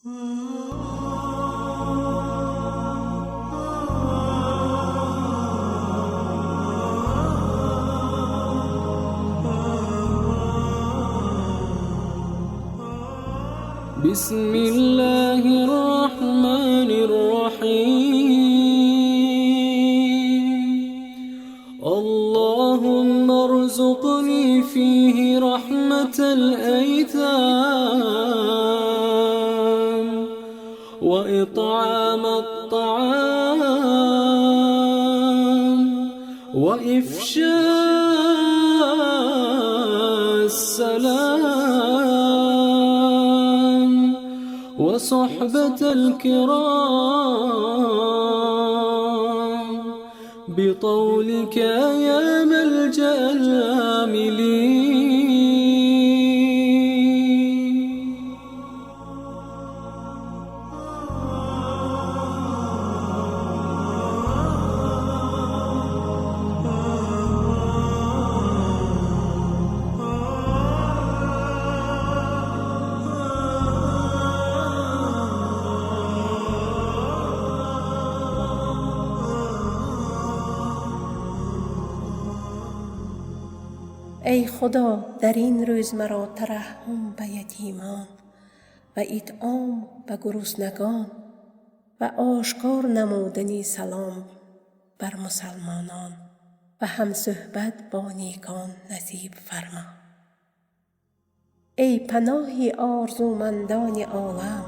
بسم الله الرحمن الرحيم. اللهم ارزقني فيه رحمة الأيتام وإطعام الطعام وإفشاء السلام وصحبة الكرام بطولك يا ملجأ الآملين. ای خدا در این روز مرا ترحم به یتیمان و اطعام به گرسنگان و آشکار نمودنی سلام بر مسلمانان و همصحبت با نیکان نصیب فرما. ای پناهی آرزومندان عالم،